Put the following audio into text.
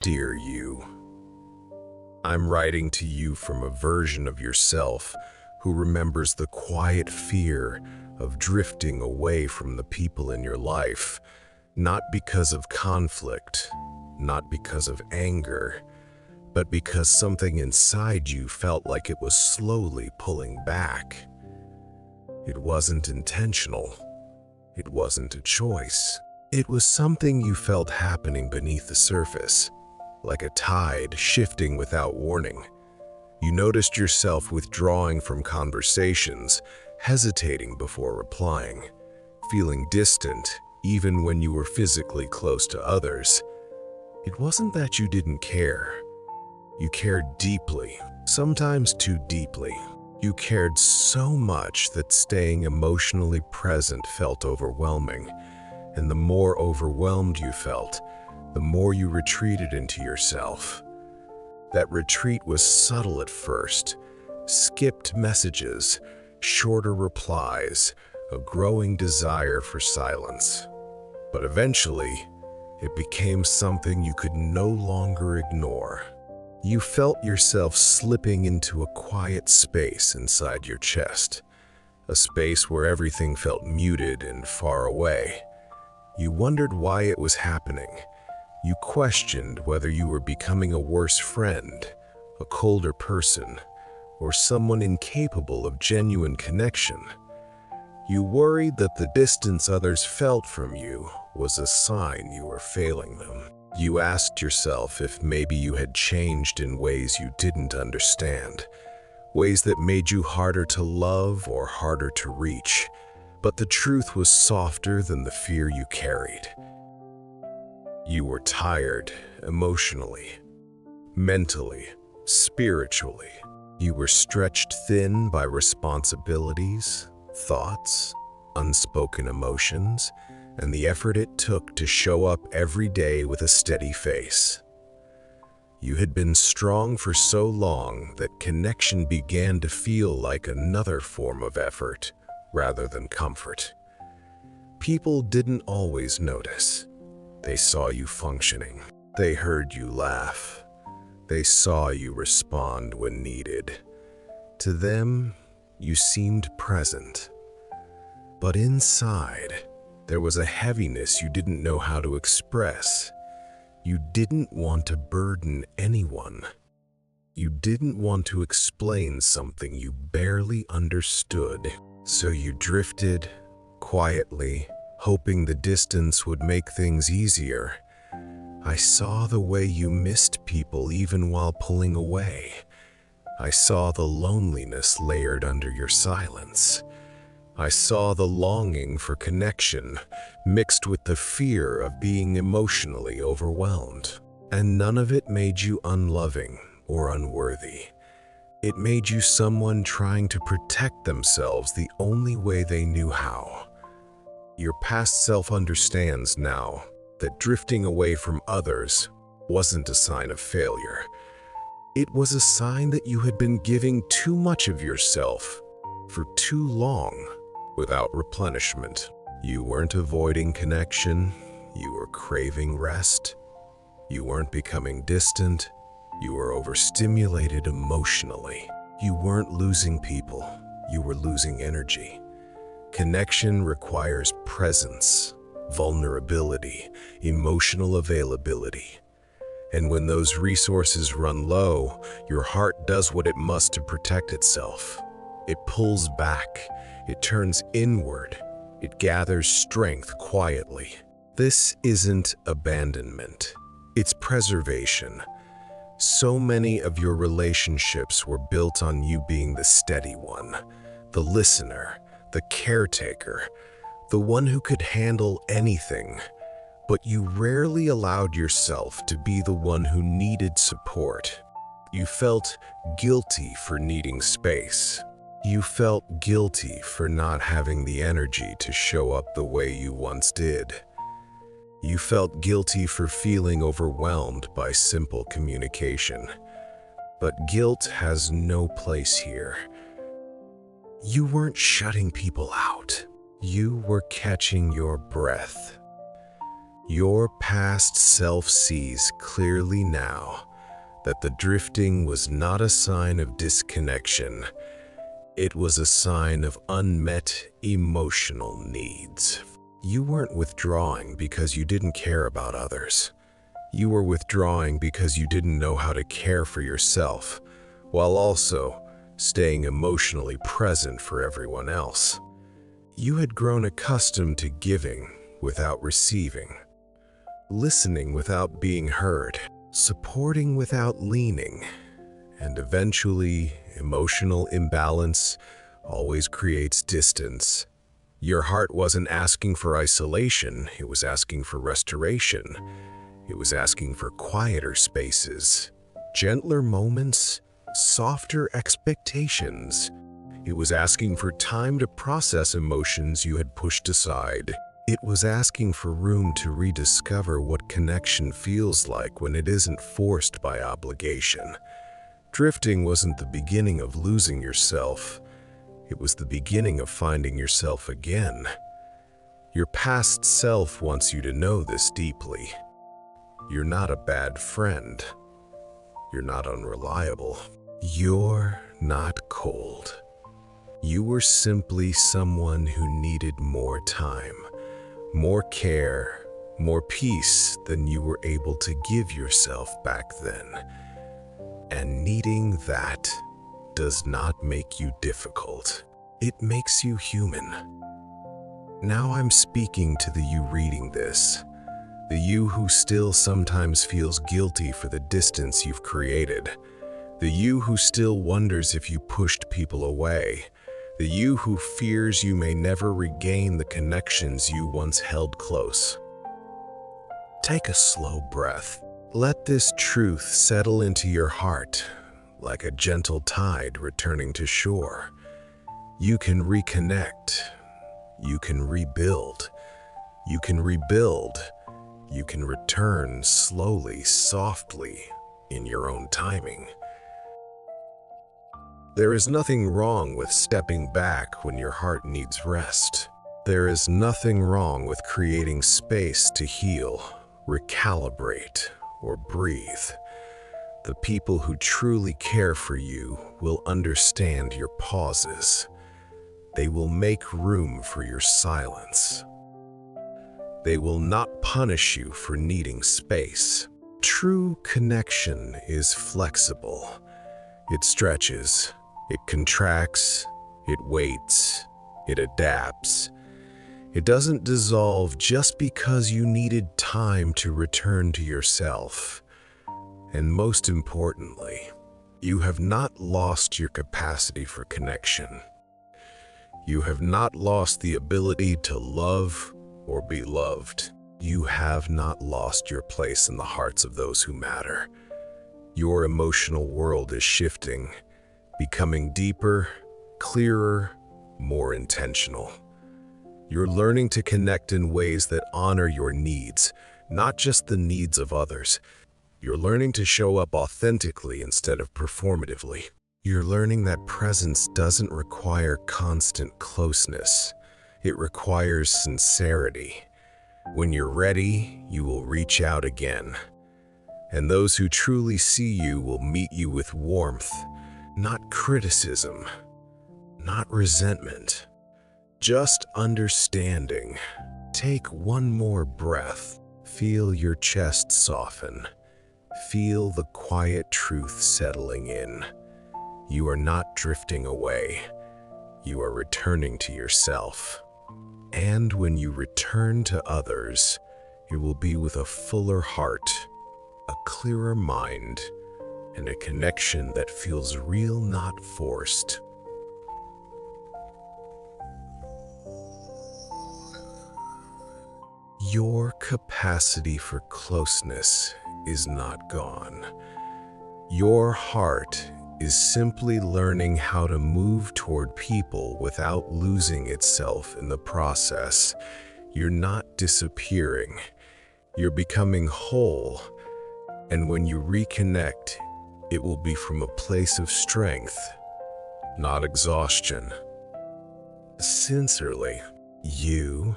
Dear you, I'm writing to you from a version of yourself who remembers the quiet fear of drifting away from the people in your life, not because of conflict, not because of anger, but because something inside you felt like it was slowly pulling back. It wasn't intentional. It wasn't a choice. It was something you felt happening beneath the surface, like a tide shifting without warning. You noticed yourself withdrawing from conversations, hesitating before replying, feeling distant even when you were physically close to others. It wasn't that you didn't care. You cared deeply, sometimes too deeply. You cared so much that staying emotionally present felt overwhelming, and the more overwhelmed you felt, the more you retreated into yourself. That retreat was subtle at first, skipped messages, shorter replies, a growing desire for silence. But eventually, it became something you could no longer ignore. You felt yourself slipping into a quiet space inside your chest, a space where everything felt muted and far away. You wondered why it was happening. You questioned whether you were becoming a worse friend, a colder person, or someone incapable of genuine connection. You worried that the distance others felt from you was a sign you were failing them. You asked yourself if maybe you had changed in ways you didn't understand, ways that made you harder to love or harder to reach. But the truth was softer than the fear you carried. You were tired emotionally, mentally, spiritually. You were stretched thin by responsibilities, thoughts, unspoken emotions, and the effort it took to show up every day with a steady face. You had been strong for so long that connection began to feel like another form of effort rather than comfort. People didn't always notice. They saw you functioning. They heard you laugh. They saw you respond when needed. To them, you seemed present. But inside, there was a heaviness you didn't know how to express. You didn't want to burden anyone. You didn't want to explain something you barely understood. So you drifted, quietly, hoping the distance would make things easier. I saw the way you missed people even while pulling away. I saw the loneliness layered under your silence. I saw the longing for connection mixed with the fear of being emotionally overwhelmed. And none of it made you unloving or unworthy. It made you someone trying to protect themselves the only way they knew how. Your past self understands now that drifting away from others wasn't a sign of failure. It was a sign that you had been giving too much of yourself for too long without replenishment. You weren't avoiding connection, you were craving rest. You weren't becoming distant, you were overstimulated emotionally. You weren't losing people, you were losing energy. Connection requires presence, vulnerability, emotional availability. And when those resources run low, your heart does what it must to protect itself. It pulls back, it turns inward, it gathers strength quietly. This isn't abandonment, it's preservation. So many of your relationships were built on you being the steady one, the listener, the caretaker, the one who could handle anything. But you rarely allowed yourself to be the one who needed support. You felt guilty for needing space. You felt guilty for not having the energy to show up the way you once did. You felt guilty for feeling overwhelmed by simple communication. But guilt has no place here. You weren't shutting people out. You were catching your breath. Your past self sees clearly now that the drifting was not a sign of disconnection. It was a sign of unmet emotional needs. You weren't withdrawing because you didn't care about others. You were withdrawing because you didn't know how to care for yourself, while also staying emotionally present for everyone else. You had grown accustomed to giving without receiving, listening without being heard, supporting without leaning, and eventually, emotional imbalance always creates distance. Your heart wasn't asking for isolation, it was asking for restoration. It was asking for quieter spaces, gentler moments, softer expectations. It was asking for time to process emotions you had pushed aside. It was asking for room to rediscover what connection feels like when it isn't forced by obligation. Drifting wasn't the beginning of losing yourself. It was the beginning of finding yourself again. Your past self wants you to know this deeply. You're not a bad friend. You're not unreliable. You're not cold. You were simply someone who needed more time, more care, more peace than you were able to give yourself back then. And needing that does not make you difficult. It makes you human. Now I'm speaking to the you reading this. The you who still sometimes feels guilty for the distance you've created. The you who still wonders if you pushed people away. The you who fears you may never regain the connections you once held close. Take a slow breath. Let this truth settle into your heart, like a gentle tide returning to shore. You can reconnect. You can rebuild. You can rebuild. You can return slowly, softly, in your own timing. There is nothing wrong with stepping back when your heart needs rest. There is nothing wrong with creating space to heal, recalibrate, or breathe. The people who truly care for you will understand your pauses. They will make room for your silence. They will not punish you for needing space. True connection is flexible. It stretches, it contracts, it waits, it adapts. It doesn't dissolve just because you needed time to return to yourself. And most importantly, you have not lost your capacity for connection. You have not lost the ability to love or be loved. You have not lost your place in the hearts of those who matter. Your emotional world is shifting, becoming deeper, clearer, more intentional. You're learning to connect in ways that honor your needs, not just the needs of others. You're learning to show up authentically instead of performatively. You're learning that presence doesn't require constant closeness. It requires sincerity. When you're ready, you will reach out again. And those who truly see you will meet you with warmth, not criticism, not resentment, just understanding. Take one more breath. Feel your chest soften. Feel the quiet truth settling in. You are not drifting away. You are returning to yourself. And when you return to others, it will be with a fuller heart, a clearer mind, and a connection that feels real, not forced. Your capacity for closeness is not gone. Your heart is simply learning how to move toward people without losing itself in the process. You're not disappearing. You're becoming whole. And when you reconnect, it will be from a place of strength, not exhaustion. Sincerely, you